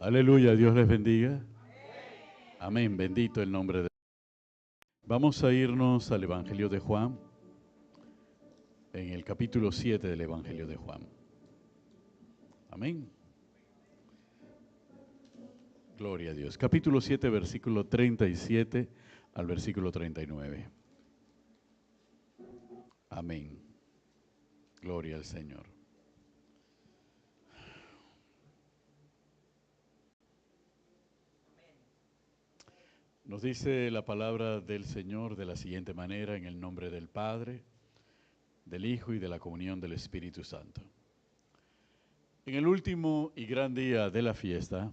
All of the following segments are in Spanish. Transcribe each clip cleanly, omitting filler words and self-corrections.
Aleluya, Dios les bendiga. Amén, bendito el nombre de Dios. Vamos a irnos al Evangelio de Juan, en el capítulo 7 del Evangelio de Juan. Amén. Gloria a Dios. Capítulo 7, versículo 37 al versículo 39. Amén. Gloria al Señor. Nos dice la palabra del Señor de la siguiente manera, en el nombre del Padre, del Hijo y de la comunión del Espíritu Santo. En el último y gran día de la fiesta,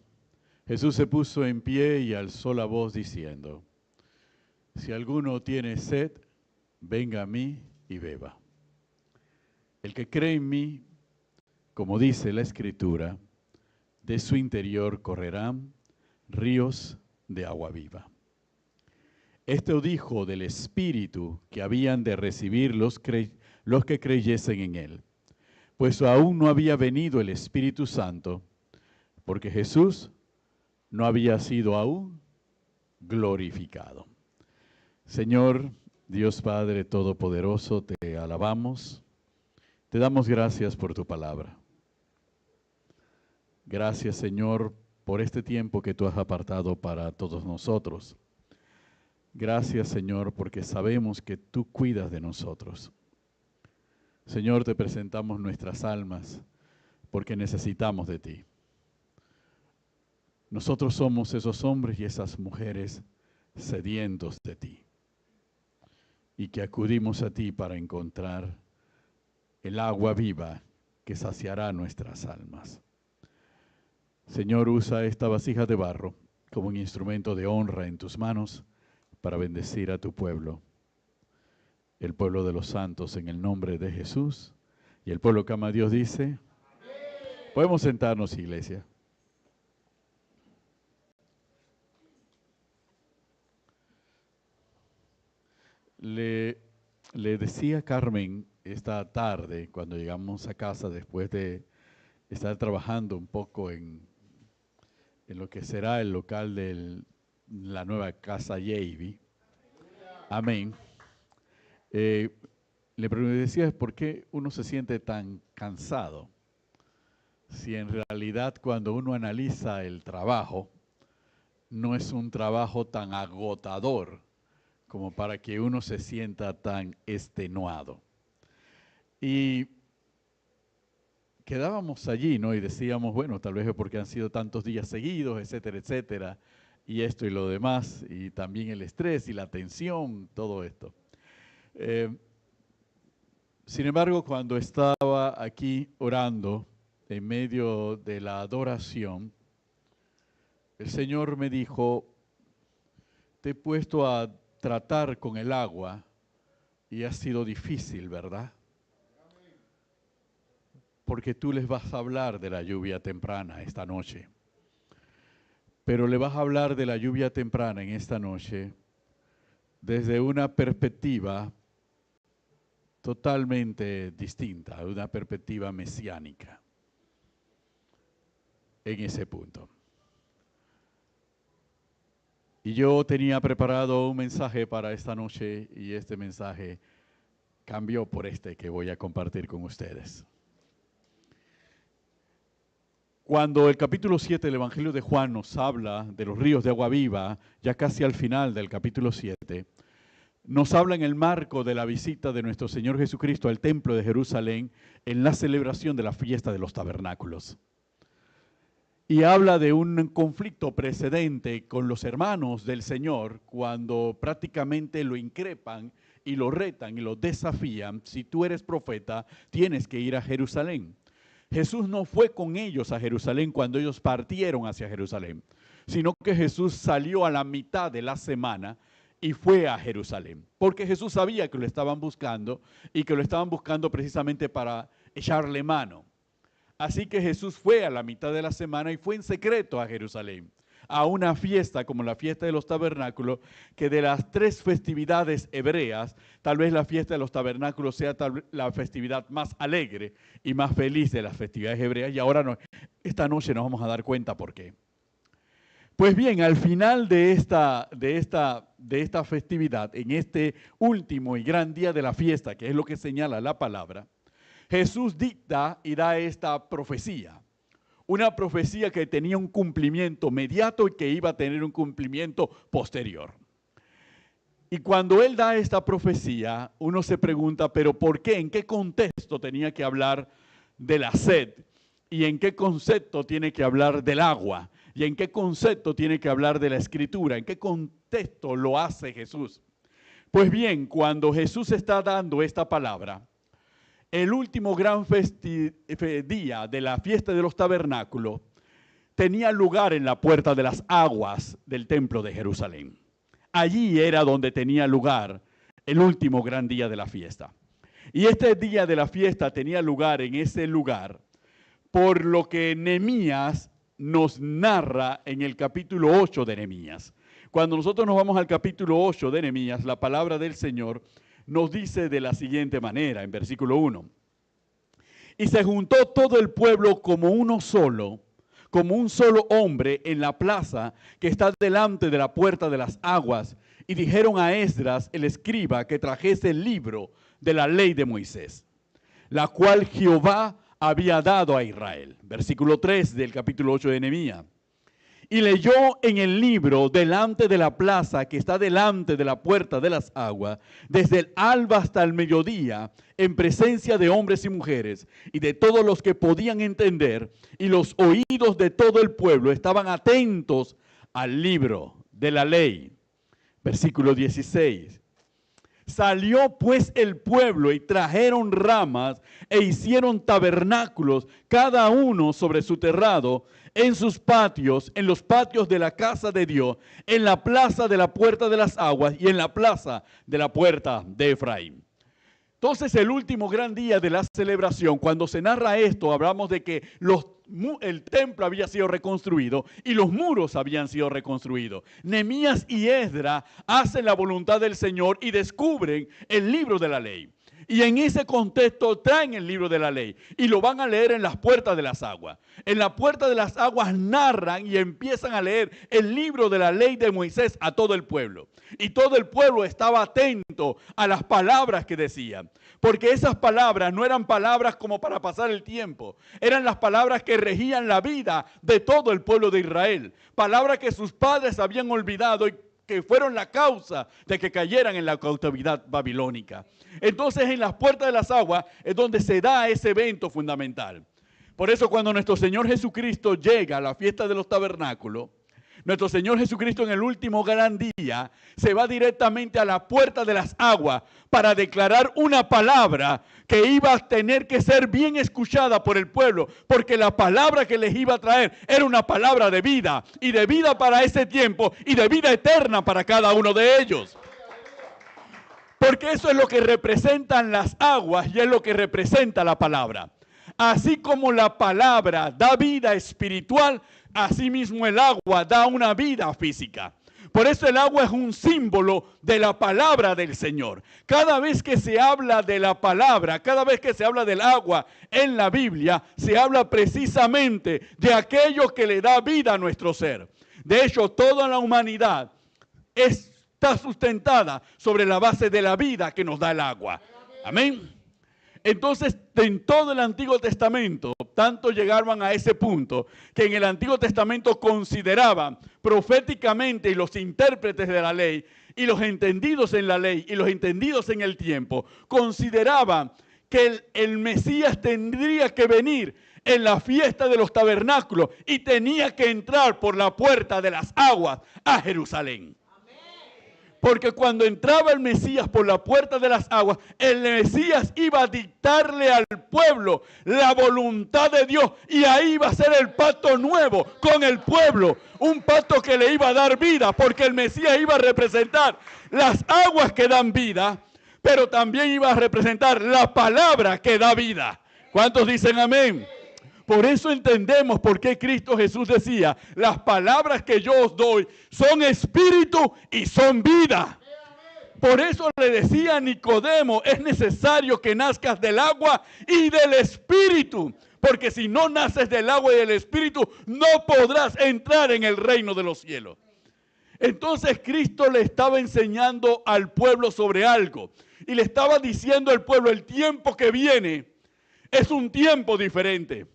Jesús se puso en pie y alzó la voz diciendo: si alguno tiene sed, venga a mí y beba. El que cree en mí, como dice la Escritura, de su interior correrán ríos de agua viva. Esto dijo del Espíritu que habían de recibir los que creyesen en él, pues aún no había venido el Espíritu Santo, porque Jesús no había sido aún glorificado. Señor, Dios Padre Todopoderoso, te alabamos, te damos gracias por tu palabra. Gracias, Señor, por este tiempo que tú has apartado para todos nosotros. Gracias, Señor, porque sabemos que tú cuidas de nosotros. Señor, te presentamos nuestras almas porque necesitamos de ti. Nosotros somos esos hombres y esas mujeres sedientos de ti y que acudimos a ti para encontrar el agua viva que saciará nuestras almas. Señor, usa esta vasija de barro como un instrumento de honra en tus manos para bendecir a tu pueblo, el pueblo de los santos, en el nombre de Jesús. Y el pueblo que ama a Dios dice: podemos sentarnos, iglesia. Le decía a Carmen esta tarde, cuando llegamos a casa después de estar trabajando un poco en lo que será el local de la nueva casa Yavy. Amén. Le decía, ¿por qué uno se siente tan cansado? Si en realidad cuando uno analiza el trabajo, no es un trabajo tan agotador como para que uno se sienta tan extenuado. Y quedábamos allí, ¿no? Y decíamos, bueno, tal vez es porque han sido tantos días seguidos, etcétera, etcétera, y esto y lo demás, y también el estrés y la tensión, todo esto. Sin embargo, cuando estaba aquí orando, en medio de la adoración, el Señor me dijo: te he puesto a tratar con el agua y ha sido difícil, ¿verdad? Porque tú les vas a hablar de la lluvia temprana esta noche. Pero le vas a hablar de la lluvia temprana en esta noche desde una perspectiva totalmente distinta, una perspectiva mesiánica en ese punto. Y yo tenía preparado un mensaje para esta noche y este mensaje cambió por este que voy a compartir con ustedes. Cuando el capítulo 7 del Evangelio de Juan nos habla de los ríos de agua viva, ya casi al final del capítulo 7, nos habla en el marco de la visita de nuestro Señor Jesucristo al templo de Jerusalén en la celebración de la fiesta de los tabernáculos. Y habla de un conflicto precedente con los hermanos del Señor cuando prácticamente lo increpan y lo retan y lo desafían. Si tú eres profeta, tienes que ir a Jerusalén. Jesús no fue con ellos a Jerusalén cuando ellos partieron hacia Jerusalén, sino que Jesús salió a la mitad de la semana y fue a Jerusalén, porque Jesús sabía que lo estaban buscando y que lo estaban buscando precisamente para echarle mano. Así que Jesús fue a la mitad de la semana y fue en secreto a Jerusalén, a una fiesta como la fiesta de los tabernáculos, que de las tres festividades hebreas, tal vez la fiesta de los tabernáculos sea la festividad más alegre y más feliz de las festividades hebreas. Y ahora esta noche nos vamos a dar cuenta por qué. Pues bien, al final de esta festividad, en este último y gran día de la fiesta, que es lo que señala la palabra, Jesús dicta y da esta profecía. Una profecía que tenía un cumplimiento inmediato y que iba a tener un cumplimiento posterior. Y cuando él da esta profecía, uno se pregunta, ¿pero por qué? ¿En qué contexto tenía que hablar de la sed? ¿Y en qué concepto tiene que hablar del agua? ¿Y en qué concepto tiene que hablar de la escritura? ¿En qué contexto lo hace Jesús? Pues bien, cuando Jesús está dando esta palabra, el último gran día de la fiesta de los tabernáculos tenía lugar en la puerta de las aguas del templo de Jerusalén. Allí era donde tenía lugar el último gran día de la fiesta. Y este día de la fiesta tenía lugar en ese lugar, por lo que Nehemías nos narra en el capítulo 8 de Nehemías. Cuando nosotros nos vamos al capítulo 8 de Nehemías, la palabra del Señor nos dice de la siguiente manera, en versículo 1. Y se juntó todo el pueblo como uno solo, como un solo hombre en la plaza que está delante de la puerta de las aguas, y dijeron a Esdras, el escriba, que trajese el libro de la ley de Moisés, la cual Jehová había dado a Israel. Versículo 3 del capítulo 8 de Nehemías. Y leyó en el libro delante de la plaza que está delante de la puerta de las aguas, desde el alba hasta el mediodía, en presencia de hombres y mujeres, y de todos los que podían entender, y los oídos de todo el pueblo estaban atentos al libro de la ley. Versículo 16. Salió pues el pueblo y trajeron ramas e hicieron tabernáculos, cada uno sobre su terrado, en sus patios, en los patios de la casa de Dios, en la plaza de la puerta de las aguas y en la plaza de la puerta de Efraín. Entonces, el último gran día de la celebración, cuando se narra esto, hablamos de que el templo había sido reconstruido y los muros habían sido reconstruidos. Nehemías y Esdras hacen la voluntad del Señor y descubren el libro de la ley. Y en ese contexto traen el libro de la ley y lo van a leer en las puertas de las aguas. En la puerta de las aguas narran y empiezan a leer el libro de la ley de Moisés a todo el pueblo. Y todo el pueblo estaba atento a las palabras que decían. Porque esas palabras no eran palabras como para pasar el tiempo. Eran las palabras que regían la vida de todo el pueblo de Israel. Palabras que sus padres habían olvidado y que fueron la causa de que cayeran en la cautividad babilónica. Entonces, en las puertas de las aguas es donde se da ese evento fundamental. Por eso, cuando nuestro Señor Jesucristo llega a la fiesta de los tabernáculos, nuestro Señor Jesucristo en el último gran día se va directamente a la puerta de las aguas para declarar una palabra que iba a tener que ser bien escuchada por el pueblo, porque la palabra que les iba a traer era una palabra de vida, y de vida para ese tiempo, y de vida eterna para cada uno de ellos. Porque eso es lo que representan las aguas y es lo que representa la palabra. Así como la palabra da vida espiritual, asimismo el agua da una vida física. Por eso el agua es un símbolo de la palabra del Señor. Cada vez que se habla de la palabra, cada vez que se habla del agua en la Biblia, se habla precisamente de aquello que le da vida a nuestro ser. De hecho, toda la humanidad está sustentada sobre la base de la vida que nos da el agua. Amén. Entonces, en todo el Antiguo Testamento, tanto llegaban a ese punto, que en el Antiguo Testamento consideraban proféticamente, y los intérpretes de la ley, y los entendidos en la ley, y los entendidos en el tiempo, consideraban que el Mesías tendría que venir en la fiesta de los tabernáculos, y tenía que entrar por la puerta de las aguas a Jerusalén. Porque cuando entraba el Mesías por la puerta de las aguas, el Mesías iba a dictarle al pueblo la voluntad de Dios. Y ahí iba a ser el pacto nuevo con el pueblo. Un pacto que le iba a dar vida, porque el Mesías iba a representar las aguas que dan vida, pero también iba a representar la palabra que da vida. ¿Cuántos dicen amén? Por eso entendemos por qué Cristo Jesús decía, las palabras que yo os doy son espíritu y son vida. Por eso le decía a Nicodemo, es necesario que nazcas del agua y del espíritu Porque si no naces del agua y del Espíritu, no podrás entrar en el reino de los cielos. Entonces Cristo le estaba enseñando al pueblo sobre algo. Y le estaba diciendo al pueblo, el tiempo que viene es un tiempo diferente.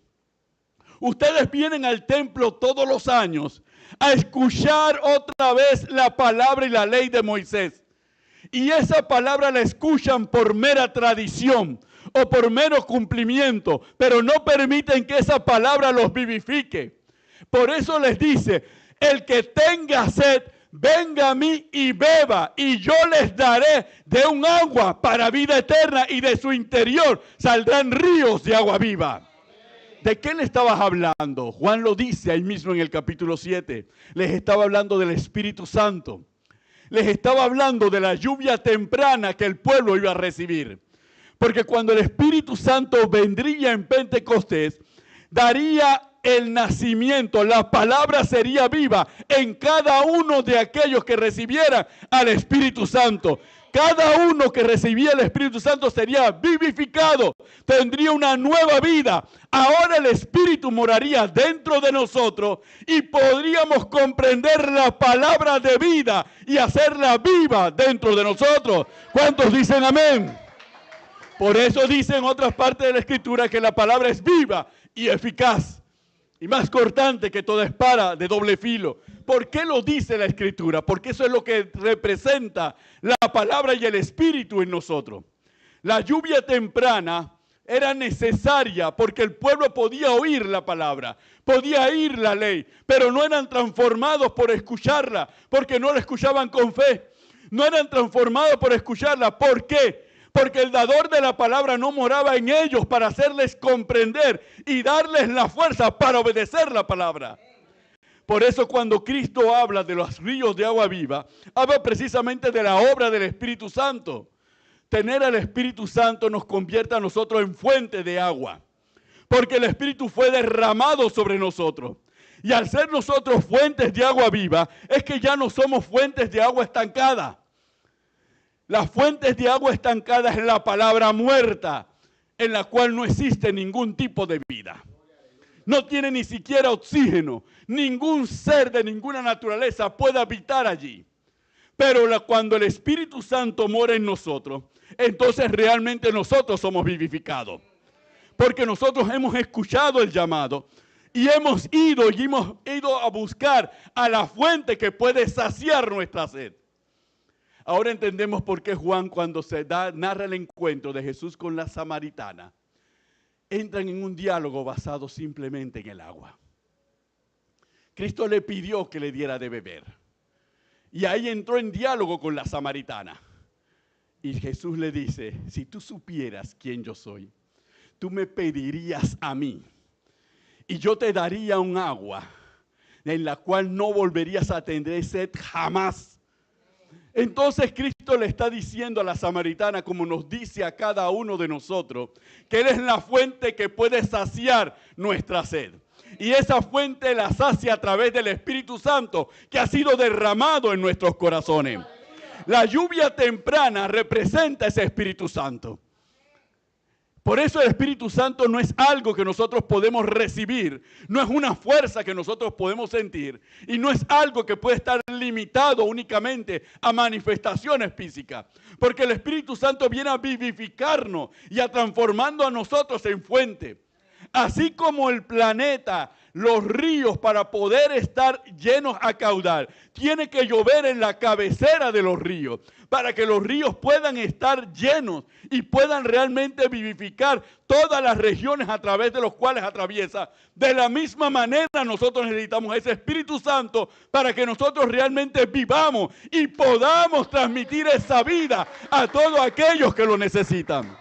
Ustedes vienen al templo todos los años a escuchar otra vez la palabra y la ley de Moisés. Y esa palabra la escuchan por mera tradición o por mero cumplimiento, pero no permiten que esa palabra los vivifique. Por eso les dice, el que tenga sed, venga a mí y beba, y yo les daré de un agua para vida eterna, y de su interior saldrán ríos de agua viva. ¿De qué le estabas hablando? Juan lo dice ahí mismo en el capítulo 7. Les estaba hablando del Espíritu Santo. Les estaba hablando de la lluvia temprana que el pueblo iba a recibir. Porque cuando el Espíritu Santo vendría en Pentecostés, daría el nacimiento, la palabra sería viva en cada uno de aquellos que recibieran al Espíritu Santo. Cada uno que recibía el Espíritu Santo sería vivificado, tendría una nueva vida. Ahora el Espíritu moraría dentro de nosotros y podríamos comprender la palabra de vida y hacerla viva dentro de nosotros. ¿Cuántos dicen amén? Por eso dicen en otras partes de la Escritura que la palabra es viva y eficaz y más cortante que toda espada de doble filo. ¿Por qué lo dice la Escritura? Porque eso es lo que representa la palabra y el Espíritu en nosotros. La lluvia temprana era necesaria porque el pueblo podía oír la palabra, podía oír la ley, pero no eran transformados por escucharla, porque no la escuchaban con fe. No eran transformados por escucharla. ¿Por qué? Porque el dador de la palabra no moraba en ellos para hacerles comprender y darles la fuerza para obedecer la palabra. Por eso cuando Cristo habla de los ríos de agua viva, habla precisamente de la obra del Espíritu Santo. Tener al Espíritu Santo nos convierte a nosotros en fuente de agua. Porque el Espíritu fue derramado sobre nosotros. Y al ser nosotros fuentes de agua viva, es que ya no somos fuentes de agua estancada. Las fuentes de agua estancada es la palabra muerta, en la cual no existe ningún tipo de vida. No tiene ni siquiera oxígeno. Ningún ser de ninguna naturaleza puede habitar allí. Pero cuando el Espíritu Santo mora en nosotros, entonces realmente nosotros somos vivificados. Porque nosotros hemos escuchado el llamado y hemos ido a buscar a la fuente que puede saciar nuestra sed. Ahora entendemos por qué Juan, cuando narra el encuentro de Jesús con la samaritana, entran en un diálogo basado simplemente en el agua. Cristo le pidió que le diera de beber. Y ahí entró en diálogo con la samaritana. Y Jesús le dice, si tú supieras quién yo soy, tú me pedirías a mí. Y yo te daría un agua en la cual no volverías a tener sed jamás. Entonces Cristo le está diciendo a la samaritana, como nos dice a cada uno de nosotros, que Él es la fuente que puede saciar nuestra sed. Y esa fuente la sacia a través del Espíritu Santo que ha sido derramado en nuestros corazones. La lluvia temprana representa ese Espíritu Santo. Por eso el Espíritu Santo no es algo que nosotros podemos recibir, no es una fuerza que nosotros podemos sentir y no es algo que puede estar limitado únicamente a manifestaciones físicas. Porque el Espíritu Santo viene a vivificarnos y a transformando a nosotros en fuente. Así como el planeta, los ríos para poder estar llenos a caudal, tiene que llover en la cabecera de los ríos para que los ríos puedan estar llenos y puedan realmente vivificar todas las regiones a través de los cuales atraviesa. De la misma manera nosotros necesitamos ese Espíritu Santo para que nosotros realmente vivamos y podamos transmitir esa vida a todos aquellos que lo necesitan.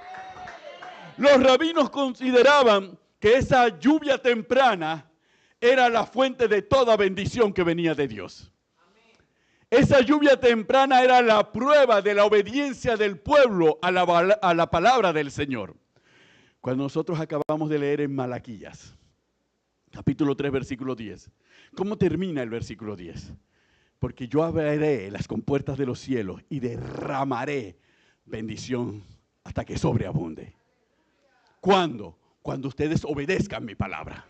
Los rabinos consideraban que esa lluvia temprana era la fuente de toda bendición que venía de Dios. Esa lluvia temprana era la prueba de la obediencia del pueblo a la palabra del Señor. Cuando nosotros acabamos de leer en Malaquías, capítulo 3, versículo 10, ¿cómo termina el versículo 10? Porque yo abriré las compuertas de los cielos y derramaré bendición hasta que sobreabunde. ¿Cuándo? Cuando ustedes obedezcan mi palabra.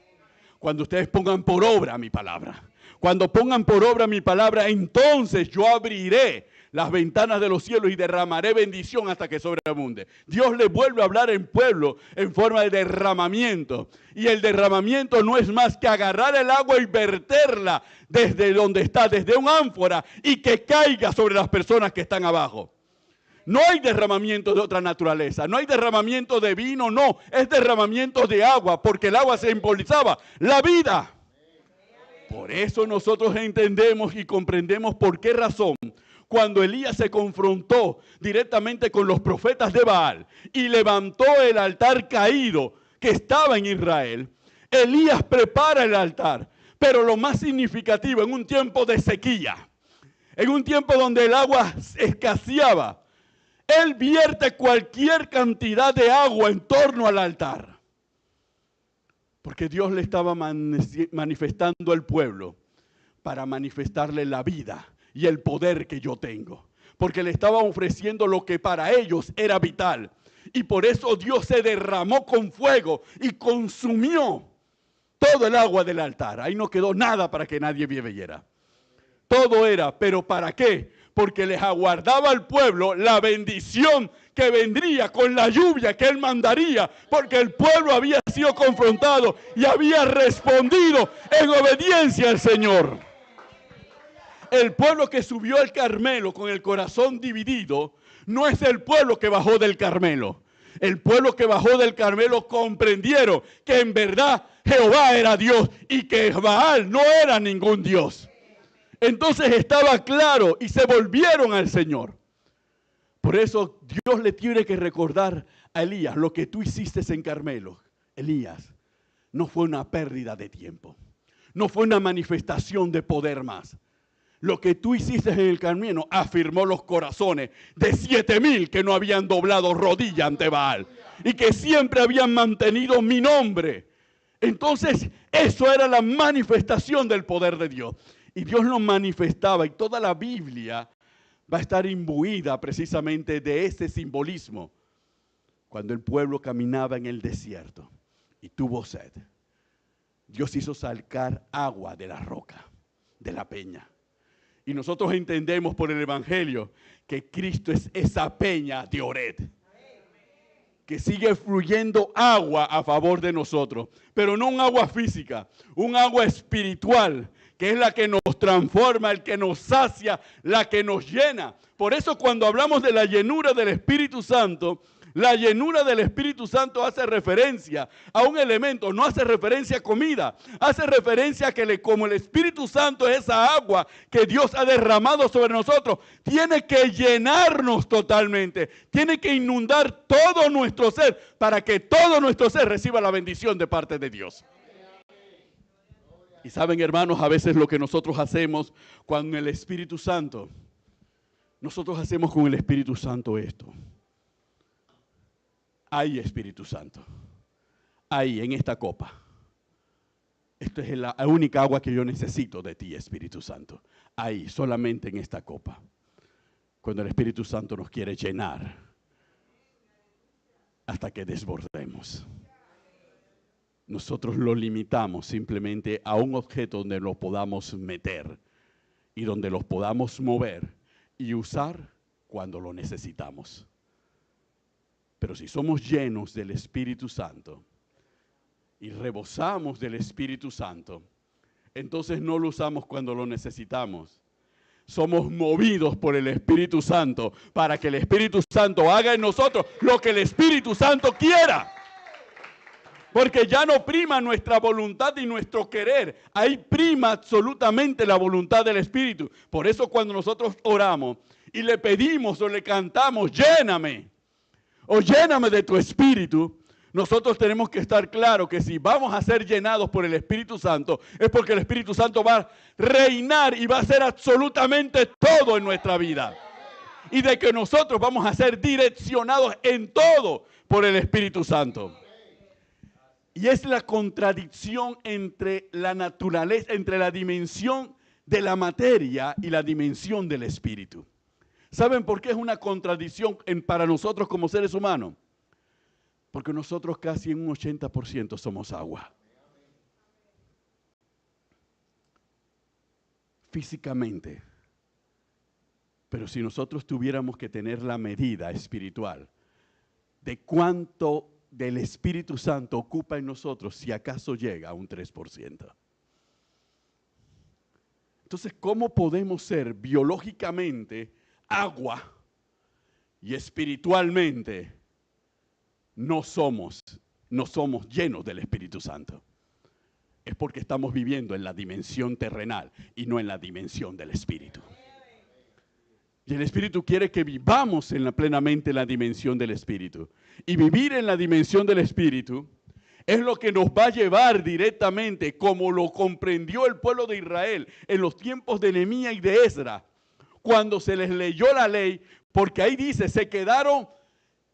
Cuando ustedes pongan por obra mi palabra. Cuando pongan por obra mi palabra, entonces yo abriré las ventanas de los cielos y derramaré bendición hasta que sobreabunde. Dios le vuelve a hablar en pueblo en forma de derramamiento. Y el derramamiento no es más que agarrar el agua y verterla desde donde está, desde un ánfora, y que caiga sobre las personas que están abajo. No hay derramamiento de otra naturaleza, no hay derramamiento de vino, no, es derramamiento de agua, porque el agua se simbolizaba la vida. Por eso nosotros entendemos y comprendemos por qué razón, cuando Elías se confrontó directamente con los profetas de Baal y levantó el altar caído que estaba en Israel, Elías prepara el altar, pero lo más significativo, en un tiempo de sequía, en un tiempo donde el agua escaseaba, él vierte cualquier cantidad de agua en torno al altar. Porque Dios le estaba manifestando al pueblo para manifestarle la vida y el poder que yo tengo. Porque le estaba ofreciendo lo que para ellos era vital. Y por eso Dios se derramó con fuego y consumió todo el agua del altar. Ahí no quedó nada para que nadie bebiera. Todo era, ¿pero para qué? Porque les aguardaba al pueblo la bendición que vendría con la lluvia que él mandaría, porque el pueblo había sido confrontado y había respondido en obediencia al Señor. El pueblo que subió al Carmelo con el corazón dividido no es el pueblo que bajó del Carmelo. El pueblo que bajó del Carmelo comprendieron que en verdad Jehová era Dios y que Baal no era ningún Dios. Entonces estaba claro y se volvieron al Señor. Por eso Dios le tiene que recordar a Elías: lo que tú hiciste en Carmelo, Elías, no fue una pérdida de tiempo. No fue una manifestación de poder más. Lo que tú hiciste en el Carmelo afirmó los corazones de 7,000 que no habían doblado rodilla ante Baal y que siempre habían mantenido mi nombre. Entonces eso era la manifestación del poder de Dios. Y Dios lo manifestaba, y toda la Biblia va a estar imbuida precisamente de ese simbolismo. Cuando el pueblo caminaba en el desierto y tuvo sed, Dios hizo sacar agua de la roca, de la peña. Y nosotros entendemos por el Evangelio que Cristo es esa peña de Ored, que sigue fluyendo agua a favor de nosotros, pero no un agua física, un agua espiritual, que es la que nos transforma, el que nos sacia, la que nos llena. Por eso cuando hablamos de la llenura del Espíritu Santo, la llenura del Espíritu Santo hace referencia a un elemento, no hace referencia a comida, hace referencia a que como el Espíritu Santo es esa agua que Dios ha derramado sobre nosotros, tiene que llenarnos totalmente, tiene que inundar todo nuestro ser para que todo nuestro ser reciba la bendición de parte de Dios. Y saben, hermanos, a veces lo que nosotros hacemos con el Espíritu Santo, nosotros hacemos con el Espíritu Santo esto. Ahí, Espíritu Santo, ahí en esta copa. Esta es la única agua que yo necesito de ti, Espíritu Santo. Ahí, solamente en esta copa. Cuando el Espíritu Santo nos quiere llenar hasta que desbordemos. Nosotros lo limitamos simplemente a un objeto donde lo podamos meter y donde los podamos mover y usar cuando lo necesitamos. Pero si somos llenos del Espíritu Santo y rebosamos del Espíritu Santo, entonces no lo usamos cuando lo necesitamos. Somos movidos por el Espíritu Santo para que el Espíritu Santo haga en nosotros lo que el Espíritu Santo quiera. Porque ya no prima nuestra voluntad y nuestro querer. Ahí prima absolutamente la voluntad del Espíritu. Por eso cuando nosotros oramos y le pedimos o le cantamos, lléname, o lléname de tu Espíritu, nosotros tenemos que estar claros que si vamos a ser llenados por el Espíritu Santo, es porque el Espíritu Santo va a reinar y va a hacer absolutamente todo en nuestra vida. Y de que nosotros vamos a ser direccionados en todo por el Espíritu Santo. Y es la contradicción entre la naturaleza, entre la dimensión de la materia y la dimensión del espíritu. ¿Saben por qué es una contradicción para nosotros como seres humanos? Porque nosotros casi en un 80% somos agua. Físicamente. Pero si nosotros tuviéramos que tener la medida espiritual de cuánto del Espíritu Santo ocupa en nosotros, si acaso llega a un 3%. Entonces, ¿cómo podemos ser biológicamente agua y espiritualmente no somos llenos del Espíritu Santo? Es porque estamos viviendo en la dimensión terrenal y no en la dimensión del Espíritu. Y el Espíritu quiere que vivamos plenamente en la dimensión del Espíritu. Y vivir en la dimensión del Espíritu es lo que nos va a llevar directamente, como lo comprendió el pueblo de Israel en los tiempos de Nehemías y de Esdras, cuando se les leyó la ley, porque ahí dice, se quedaron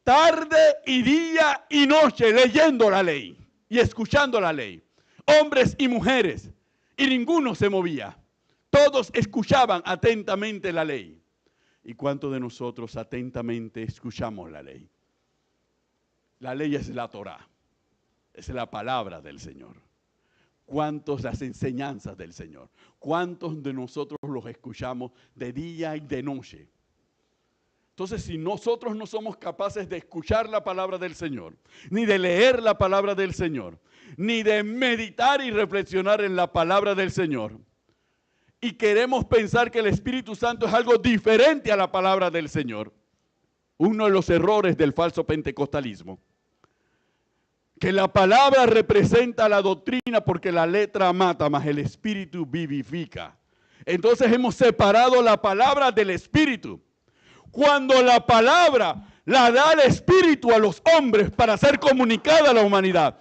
tarde y día y noche leyendo la ley y escuchando la ley. Hombres y mujeres, y ninguno se movía. Todos escuchaban atentamente la ley. ¿Y cuántos de nosotros atentamente escuchamos la ley? La ley es la Torá, es la palabra del Señor. ¿Cuántos las enseñanzas del Señor? ¿Cuántos de nosotros los escuchamos de día y de noche? Entonces, si nosotros no somos capaces de escuchar la palabra del Señor, ni de leer la palabra del Señor, ni de meditar y reflexionar en la palabra del Señor, y queremos pensar que el Espíritu Santo es algo diferente a la palabra del Señor, uno de los errores del falso pentecostalismo, que la palabra representa la doctrina porque la letra mata, mas el Espíritu vivifica. Entonces hemos separado la palabra del Espíritu. Cuando la palabra la da el Espíritu a los hombres para ser comunicada a la humanidad.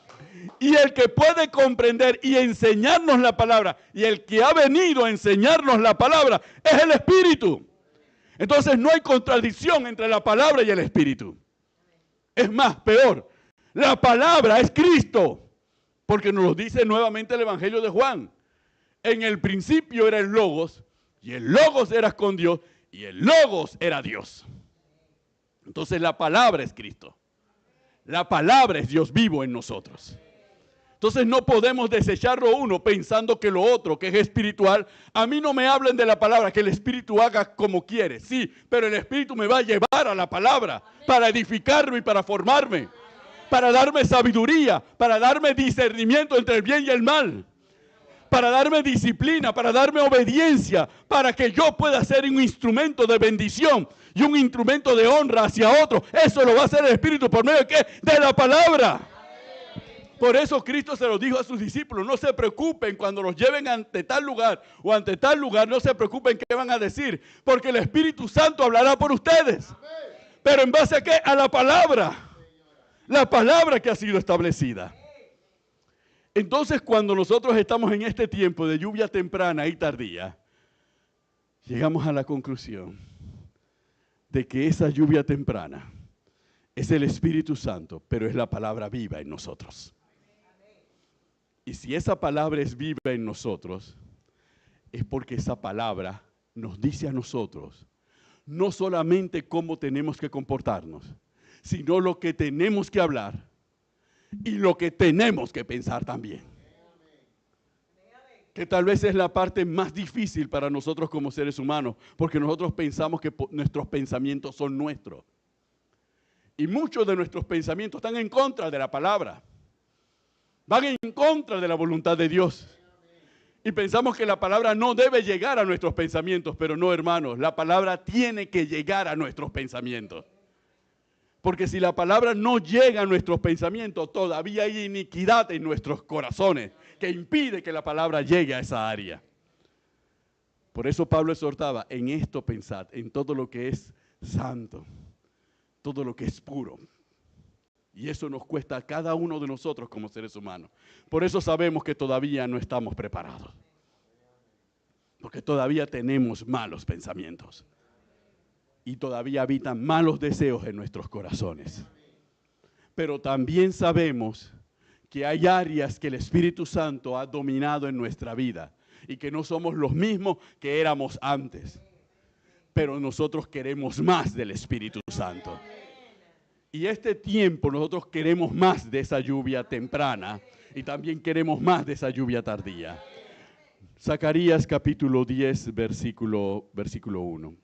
Y el que puede comprender y enseñarnos la palabra, y el que ha venido a enseñarnos la palabra, es el Espíritu. Entonces no hay contradicción entre la palabra y el Espíritu. Es más, peor, la palabra es Cristo, porque nos lo dice nuevamente el Evangelio de Juan. En el principio era el Logos, y el Logos era con Dios, y el Logos era Dios. Entonces la palabra es Cristo. La palabra es Dios vivo en nosotros. Entonces no podemos desechar lo uno pensando que lo otro, que es espiritual. A mí no me hablen de la palabra, que el Espíritu haga como quiere. Sí, pero el Espíritu me va a llevar a la palabra para edificarme y para formarme, para darme sabiduría, para darme discernimiento entre el bien y el mal, para darme disciplina, para darme obediencia, para que yo pueda ser un instrumento de bendición y un instrumento de honra hacia otro. Eso lo va a hacer el Espíritu por medio de ¿qué? De la palabra. Por eso Cristo se lo dijo a sus discípulos, no se preocupen cuando los lleven ante tal lugar o ante tal lugar, no se preocupen qué van a decir, porque el Espíritu Santo hablará por ustedes. Pero ¿en base a qué? A la palabra que ha sido establecida. Entonces, cuando nosotros estamos en este tiempo de lluvia temprana y tardía, llegamos a la conclusión de que esa lluvia temprana es el Espíritu Santo, pero es la palabra viva en nosotros. Y si esa palabra es viva en nosotros, es porque esa palabra nos dice a nosotros no solamente cómo tenemos que comportarnos, sino lo que tenemos que hablar y lo que tenemos que pensar también. Que tal vez es la parte más difícil para nosotros como seres humanos, porque nosotros pensamos que nuestros pensamientos son nuestros. Y muchos de nuestros pensamientos están en contra de la palabra. Van en contra de la voluntad de Dios. Y pensamos que la palabra no debe llegar a nuestros pensamientos, pero no, hermanos, la palabra tiene que llegar a nuestros pensamientos. Porque si la palabra no llega a nuestros pensamientos, todavía hay iniquidad en nuestros corazones que impide que la palabra llegue a esa área. Por eso Pablo exhortaba, en esto pensad, en todo lo que es santo, todo lo que es puro. Y eso nos cuesta a cada uno de nosotros como seres humanos. Por eso sabemos que todavía no estamos preparados. Porque todavía tenemos malos pensamientos. Y todavía habitan malos deseos en nuestros corazones. Pero también sabemos que hay áreas que el Espíritu Santo ha dominado en nuestra vida. Y que no somos los mismos que éramos antes. Pero nosotros queremos más del Espíritu Santo. Y este tiempo nosotros queremos más de esa lluvia temprana y también queremos más de esa lluvia tardía. Zacarías capítulo 10, versículo 1.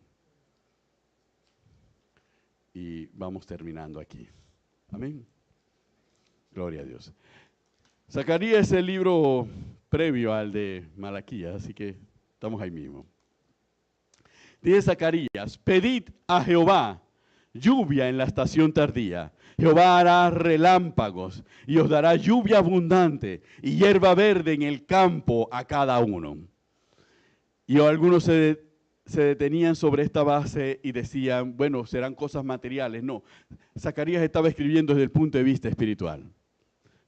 Y vamos terminando aquí. Amén. Gloria a Dios. Zacarías es el libro previo al de Malaquías, así que estamos ahí mismo. Dice Zacarías, pedid a Jehová lluvia en la estación tardía. Jehová hará relámpagos y os dará lluvia abundante y hierba verde en el campo a cada uno. Y algunos se detenían sobre esta base y decían, bueno, serán cosas materiales. No, Zacarías estaba escribiendo desde el punto de vista espiritual.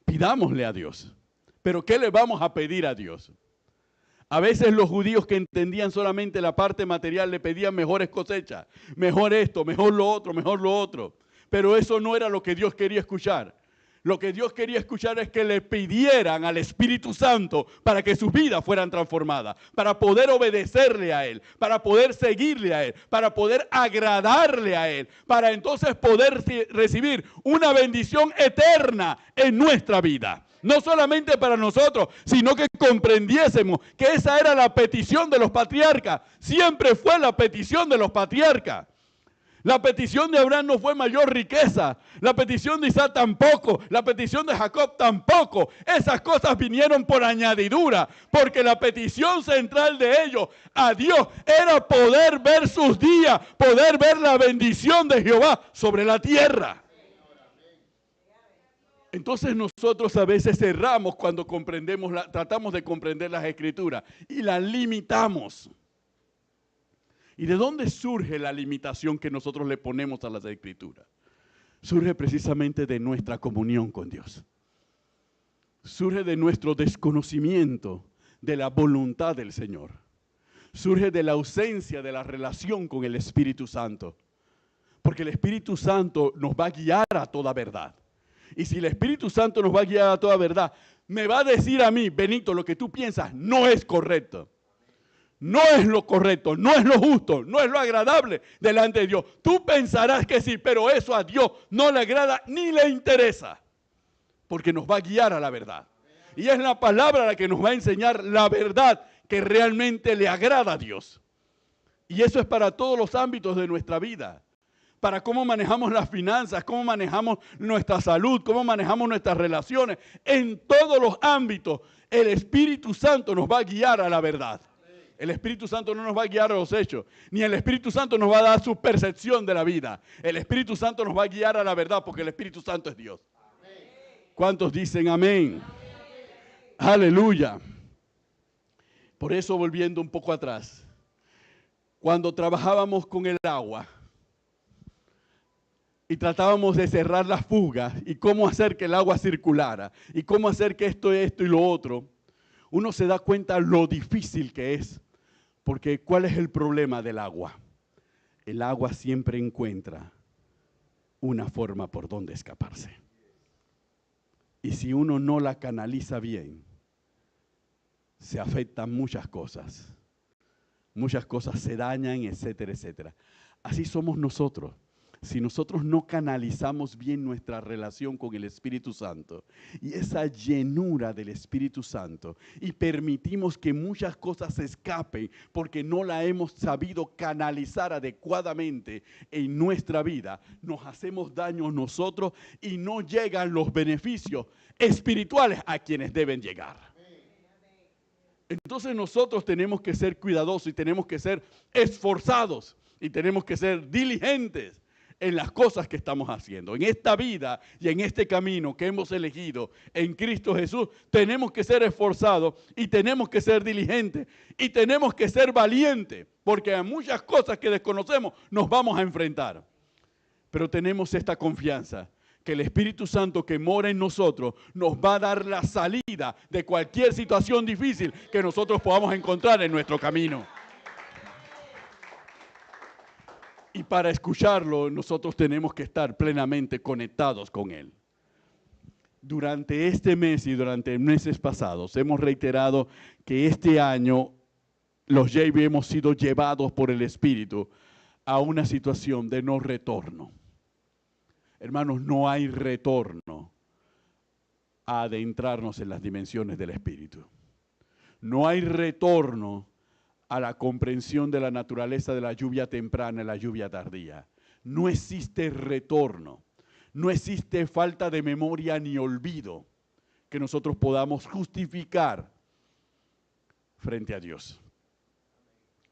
Pidámosle a Dios. ¿Pero qué le vamos a pedir a Dios? A veces los judíos que entendían solamente la parte material le pedían mejores cosechas, mejor esto, mejor lo otro, mejor lo otro. Pero eso no era lo que Dios quería escuchar. Lo que Dios quería escuchar es que le pidieran al Espíritu Santo para que sus vidas fueran transformadas, para poder obedecerle a Él, para poder seguirle a Él, para poder agradarle a Él, para entonces poder recibir una bendición eterna en nuestra vida. No solamente para nosotros, sino que comprendiésemos que esa era la petición de los patriarcas. Siempre fue la petición de los patriarcas. La petición de Abraham no fue mayor riqueza. La petición de Isaac tampoco. La petición de Jacob tampoco. Esas cosas vinieron por añadidura. Porque la petición central de ellos a Dios era poder ver sus días. Poder ver la bendición de Jehová sobre la tierra. Entonces nosotros a veces cerramos cuando tratamos de comprender las Escrituras y las limitamos. ¿Y de dónde surge la limitación que nosotros le ponemos a las Escrituras? Surge precisamente de nuestra comunión con Dios. Surge de nuestro desconocimiento de la voluntad del Señor. Surge de la ausencia de la relación con el Espíritu Santo. Porque el Espíritu Santo nos va a guiar a toda verdad. Y si el Espíritu Santo nos va a guiar a toda verdad, me va a decir a mí, Benito, lo que tú piensas no es correcto. No es lo correcto, no es lo justo, no es lo agradable delante de Dios. Tú pensarás que sí, pero eso a Dios no le agrada ni le interesa. Porque nos va a guiar a la verdad. Y es la palabra la que nos va a enseñar la verdad que realmente le agrada a Dios. Y eso es para todos los ámbitos de nuestra vida. Para cómo manejamos las finanzas, cómo manejamos nuestra salud, cómo manejamos nuestras relaciones. En todos los ámbitos, el Espíritu Santo nos va a guiar a la verdad. El Espíritu Santo no nos va a guiar a los hechos, ni el Espíritu Santo nos va a dar su percepción de la vida. El Espíritu Santo nos va a guiar a la verdad porque el Espíritu Santo es Dios. ¿Cuántos dicen amén? Aleluya. Por eso, volviendo un poco atrás, cuando trabajábamos con el agua, y tratábamos de cerrar las fugas y cómo hacer que el agua circulara y cómo hacer que esto y lo otro, uno se da cuenta lo difícil que es. Porque ¿cuál es el problema del agua? El agua siempre encuentra una forma por donde escaparse. Y si uno no la canaliza bien, se afectan muchas cosas. Muchas cosas se dañan, etcétera, etcétera. Así somos nosotros. Si nosotros no canalizamos bien nuestra relación con el Espíritu Santo y esa llenura del Espíritu Santo y permitimos que muchas cosas se escapen porque no la hemos sabido canalizar adecuadamente en nuestra vida, nos hacemos daño nosotros y no llegan los beneficios espirituales a quienes deben llegar. Entonces nosotros tenemos que ser cuidadosos y tenemos que ser esforzados y tenemos que ser diligentes en las cosas que estamos haciendo. En esta vida y en este camino que hemos elegido en Cristo Jesús, tenemos que ser esforzados y tenemos que ser diligentes y tenemos que ser valientes, porque a muchas cosas que desconocemos nos vamos a enfrentar. Pero tenemos esta confianza, que el Espíritu Santo que mora en nosotros nos va a dar la salida de cualquier situación difícil que nosotros podamos encontrar en nuestro camino. Y para escucharlo, nosotros tenemos que estar plenamente conectados con Él. Durante este mes y durante meses pasados, hemos reiterado que este año los JV hemos sido llevados por el Espíritu a una situación de no retorno. Hermanos, no hay retorno a adentrarnos en las dimensiones del Espíritu. No hay retorno a la comprensión de la naturaleza de la lluvia temprana y la lluvia tardía. No existe retorno. No existe falta de memoria ni olvido que nosotros podamos justificar frente a Dios.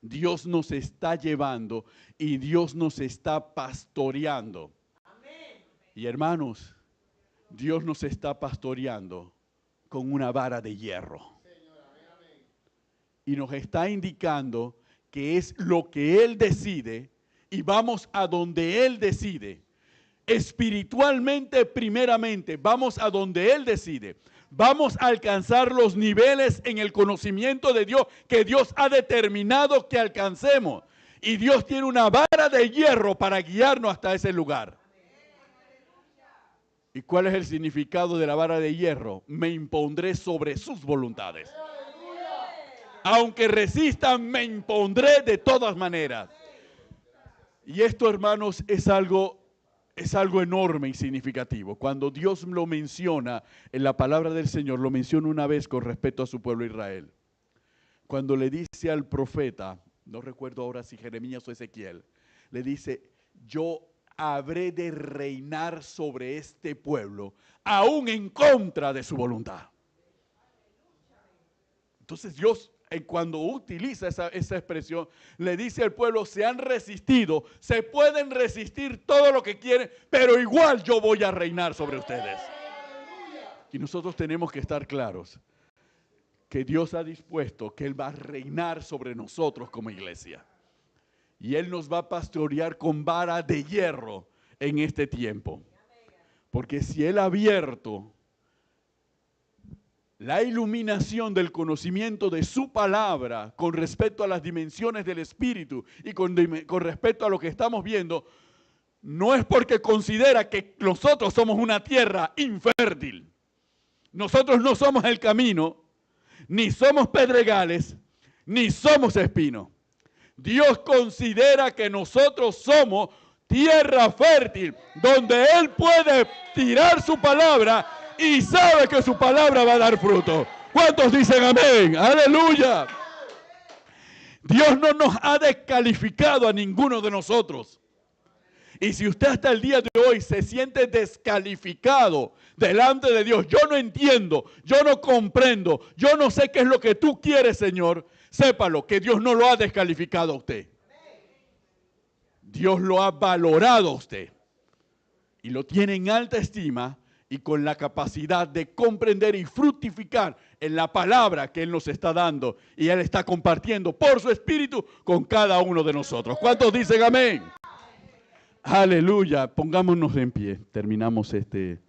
Dios nos está llevando y Dios nos está pastoreando. Y hermanos, Dios nos está pastoreando con una vara de hierro. Y nos está indicando que es lo que Él decide y vamos a donde Él decide. Espiritualmente, primeramente, vamos a donde Él decide. Vamos a alcanzar los niveles en el conocimiento de Dios que Dios ha determinado que alcancemos. Y Dios tiene una vara de hierro para guiarnos hasta ese lugar. ¿Y cuál es el significado de la vara de hierro? Me impondré sobre sus voluntades. Aunque resistan, me impondré de todas maneras. Y esto, hermanos, es algo enorme y significativo. Cuando Dios lo menciona en la palabra del Señor, lo menciona una vez con respecto a su pueblo Israel. Cuando le dice al profeta, no recuerdo ahora si Jeremías o Ezequiel, le dice, yo habré de reinar sobre este pueblo, aún en contra de su voluntad. Entonces Dios, cuando utiliza esa expresión, le dice al pueblo, se han resistido, se pueden resistir todo lo que quieren, pero igual yo voy a reinar sobre ustedes. Y nosotros tenemos que estar claros que Dios ha dispuesto que Él va a reinar sobre nosotros como iglesia. Y Él nos va a pastorear con vara de hierro en este tiempo. Porque si Él ha abierto la iluminación del conocimiento de su palabra con respecto a las dimensiones del Espíritu y con respecto a lo que estamos viendo, no es porque considera que nosotros somos una tierra infértil. Nosotros no somos el camino, ni somos pedregales, ni somos espinos. Dios considera que nosotros somos tierra fértil, donde Él puede tirar su palabra y sabe que su palabra va a dar fruto. ¿Cuántos dicen amén? ¡Aleluya! Dios no nos ha descalificado a ninguno de nosotros. Y si usted hasta el día de hoy se siente descalificado delante de Dios, yo no entiendo, yo no comprendo, yo no sé qué es lo que tú quieres, Señor, sépalo, que Dios no lo ha descalificado a usted. Dios lo ha valorado a usted y lo tiene en alta estima y con la capacidad de comprender y fructificar en la palabra que Él nos está dando y Él está compartiendo por su Espíritu con cada uno de nosotros. ¿Cuántos dicen amén? Aleluya. Pongámonos en pie. Terminamos este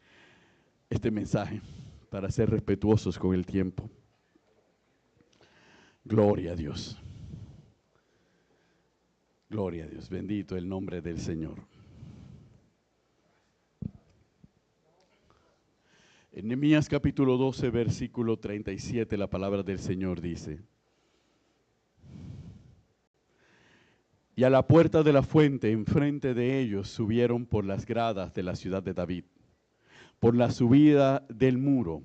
mensaje para ser respetuosos con el tiempo. Gloria a Dios. Gloria a Dios. Bendito el nombre del Señor. En Nehemías capítulo 12, versículo 37, la palabra del Señor dice: y a la puerta de la fuente, enfrente de ellos, subieron por las gradas de la ciudad de David, por la subida del muro,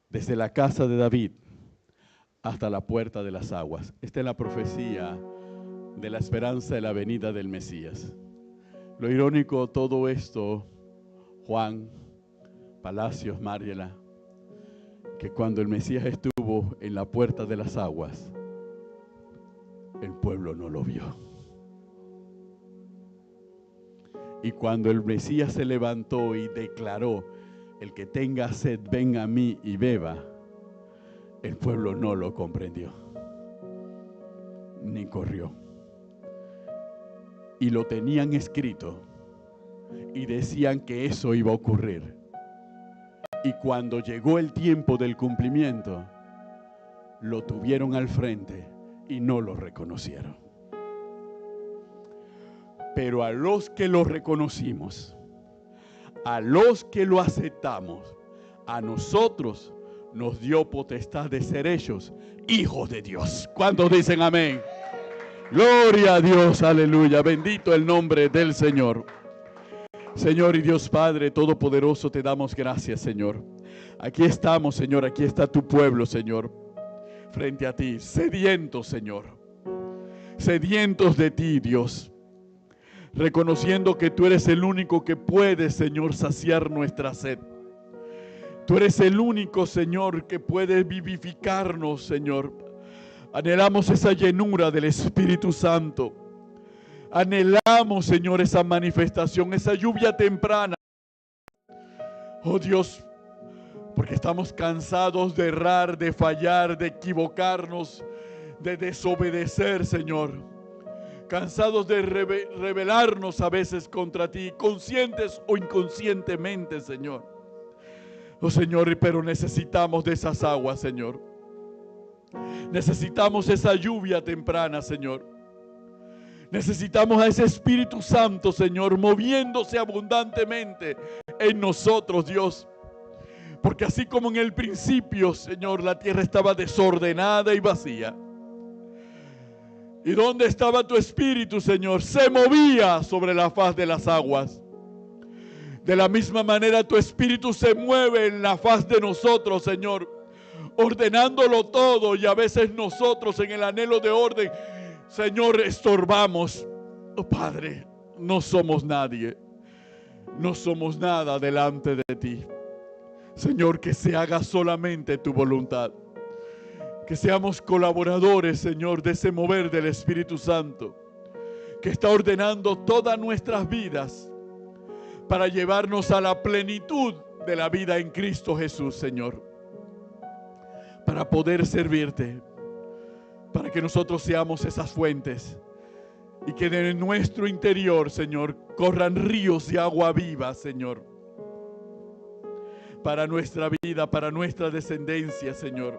desde la casa de David hasta la puerta de las aguas. Esta es la profecía de la esperanza de la venida del Mesías. Lo irónico de todo esto, Juan, Palacios, Mariela, que cuando el Mesías estuvo en la puerta de las aguas, el pueblo no lo vio. Y cuando el Mesías se levantó y declaró: el que tenga sed, venga a mí y beba, el pueblo no lo comprendió, ni corrió. Y lo tenían escrito y decían que eso iba a ocurrir. Y cuando llegó el tiempo del cumplimiento, lo tuvieron al frente y no lo reconocieron. Pero a los que lo reconocimos, a los que lo aceptamos, a nosotros nos dio potestad de ser hechos hijos de Dios. ¿Cuántos dicen amén? Gloria a Dios, aleluya, bendito el nombre del Señor. Señor y Dios Padre Todopoderoso, te damos gracias, Señor. Aquí estamos, Señor, aquí está tu pueblo, Señor, frente a ti, sedientos, Señor, sedientos de ti, Dios, reconociendo que tú eres el único que puede, Señor, saciar nuestra sed. Tú eres el único, Señor, que puede vivificarnos, Señor. Anhelamos esa llenura del Espíritu Santo. Anhelamos, Señor, esa manifestación, esa lluvia temprana. Oh Dios, porque estamos cansados de errar, de fallar, de equivocarnos, de desobedecer, Señor. Cansados de rebelarnos a veces contra ti, conscientes o inconscientemente, Señor. Oh Señor, pero necesitamos de esas aguas, Señor. Necesitamos esa lluvia temprana, Señor. Necesitamos a ese Espíritu Santo, Señor, moviéndose abundantemente en nosotros, Dios. Porque así como en el principio, Señor, la tierra estaba desordenada y vacía. ¿Y dónde estaba tu Espíritu, Señor? Se movía sobre la faz de las aguas. De la misma manera tu Espíritu se mueve en la faz de nosotros, Señor, ordenándolo todo, y a veces nosotros en el anhelo de orden, Señor, estorbamos. Oh, Padre, no somos nadie, no somos nada delante de ti. Señor, que se haga solamente tu voluntad. Que seamos colaboradores, Señor, de ese mover del Espíritu Santo, que está ordenando todas nuestras vidas para llevarnos a la plenitud de la vida en Cristo Jesús, Señor. Para poder servirte, para que nosotros seamos esas fuentes y que de nuestro interior, Señor, corran ríos de agua viva, Señor, para nuestra vida, para nuestra descendencia, Señor,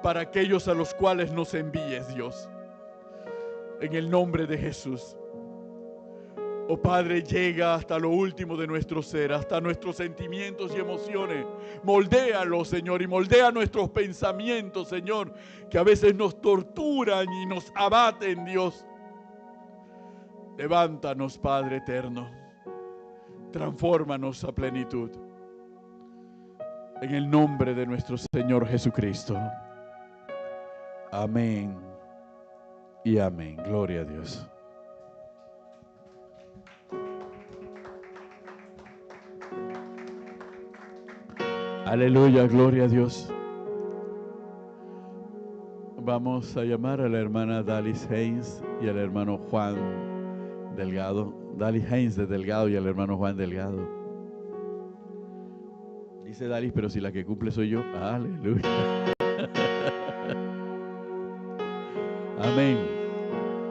para aquellos a los cuales nos envíes, Dios, en el nombre de Jesús. Oh Padre, llega hasta lo último de nuestro ser, hasta nuestros sentimientos y emociones. Moldéalos, Señor, y moldea nuestros pensamientos, Señor, que a veces nos torturan y nos abaten, Dios. Levántanos, Padre eterno. Transfórmanos a plenitud. En el nombre de nuestro Señor Jesucristo. Amén y amén. Gloria a Dios. Aleluya, gloria a Dios. Vamos a llamar a la hermana Dalis Haynes y al hermano Juan Delgado. Dalis Haynes de Delgado y al hermano Juan Delgado. Dice Dalis, pero si la que cumple soy yo. Aleluya. Amén.